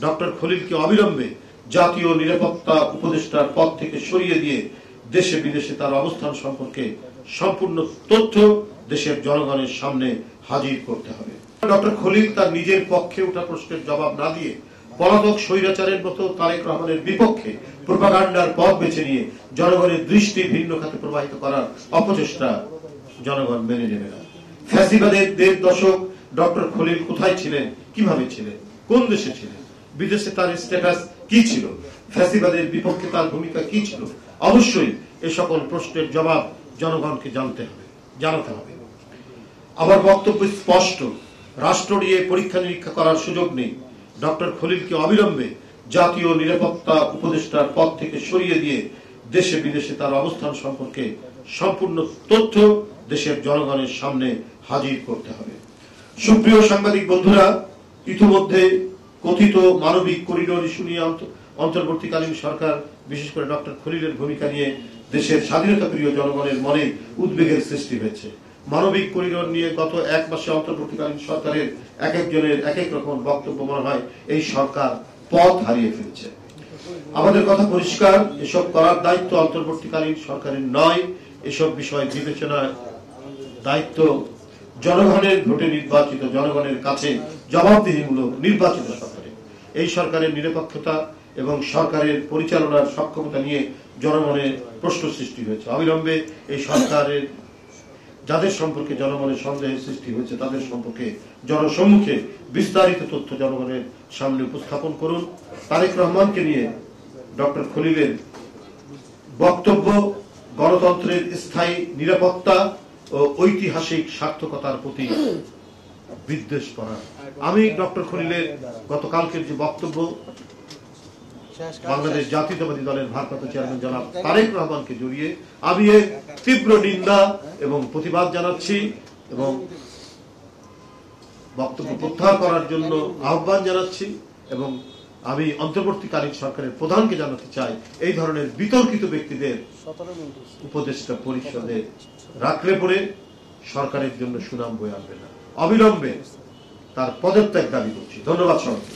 Doctor খলিলকে অবিলম্বে জাতীয় নিরাপত্তা উপদেষ্টার পদ থেকে সরিয়ে দিয়ে দেশে বিদেশে তার অবস্থান সম্পর্কে সম্পূর্ণ তথ্য দেশের জনগণের সামনে হাজির করতে হবে। ডক্টর খলিল তার নিজের পক্ষে ওঠা প্রশ্নের জবাব না দিয়ে পলাতক স্বৈরাচারের মতো তারেক রহমানের বিপক্ষে প্রোপাগান্ডার পথ বেছে নিয়ে জনগণের দৃষ্টি ভিন্ন খাতে প্রবাহিত করার অপচেষ্টা জনগণ মেনে নেবে না। ফ্যাসিবাদের ১.৫ দশক ডক্টর খলিল কোথায় ছিলেন, কিভাবে ছিলেন, কোন দেশে ছিলেন, বিদেশে তার স্ট্যাটাস কি ছিল, ফ্যাসিবাদের বিপক্ষে তার ভূমিকা কি ছিল, অবশ্যই এ সকল প্রশ্নের জবাব জনগণকে জানাতে হবে। আমার বক্তব্য স্পষ্ট, রাষ্ট্র নিয়ে পরীক্ষা নিরীক্ষা করার সুযোগ নেই। ডক্টর খলিলকে অবিলম্বে জাতীয় নিরাপত্তা উপদেষ্টার পদ থেকে সরিয়ে দিয়ে দেশে বিদেশে তার অবস্থান সম্পর্কে সম্পূর্ণ তথ্য দেশের জনগণের সামনে হাজির করতে হবে। সুপ্রিয় সাংবাদিক বন্ধুরা, ইতিমধ্যে কথিত মানবিক করিডোর ইস্যু নিয়ে অন্তর্বর্তীকালীন সরকার, বিশেষ করে ডক্টর খলিলের ভূমিকা নিয়ে দেশের স্বাধীনতা প্রিয় জনগণের মনে উদ্বেগের সৃষ্টি হয়েছে। মানবিক করিডোর নিয়ে গত ১ মাসে অন্তর্বর্তীকালীন সরকারের এক একজনের এক এক রকম বক্তব্য, মনে হয় এই সরকার পথ হারিয়ে ফেলছে। আমাদের কথা পরিষ্কার, এসব করার দায়িত্ব অন্তর্বর্তীকালীন সরকারের নয়। এসব বিষয় বিবেচনার দায়িত্ব জনগণের ভোটে নির্বাচিত, জনগণের কাছে জবাবদিহিমূলক নির্বাচিত সরকারের। এই সরকারের নিরপেক্ষতা এবং সরকারের পরিচালনার সক্ষমতা নিয়ে জনগণের প্রশ্ন সৃষ্টি হয়েছে। অবিলম্বে এই সরকারের যাদের সম্পর্কে জনগণের সন্দেহের সৃষ্টি হয়েছে তাদের সম্পর্কে জনসম্মুখে বিস্তারিত তথ্য জনগণের সামনে উপস্থাপন করুন। তারেক রহমানকে নিয়ে ডক্টর খলিলের বক্তব্য গণতন্ত্রের স্থায়ী নিরাপত্তা ও ঐতিহাসিক সার্থকতার প্রতি বিদ্বেষ করা। আমি ডক্টর খলিলের গতকালকের যে বক্তব্য বাংলাদেশ জাতীয়তাবাদী দলের ভারপ্রাপ্ত চেয়ারম্যান জনাব তারেক রহমানকে জড়িয়ে আমি এর তীব্র নিন্দা এবং প্রতিবাদ জানাচ্ছি এবং বক্তব্য প্রত্যাহার করার জন্য আহ্বান জানাচ্ছি। এবং আমি অন্তর্বর্তীকালীন সরকারের প্রধানকে জানাতে চাই, এই ধরনের বিতর্কিত ব্যক্তিদের উপদেষ্টা পরিষদে রাখলে পরে সরকারের জন্য সুনাম বয়ে আনবে না। অবিলম্বে তার পদত্যাগ দাবি করছি। ধন্যবাদ সবাইকে।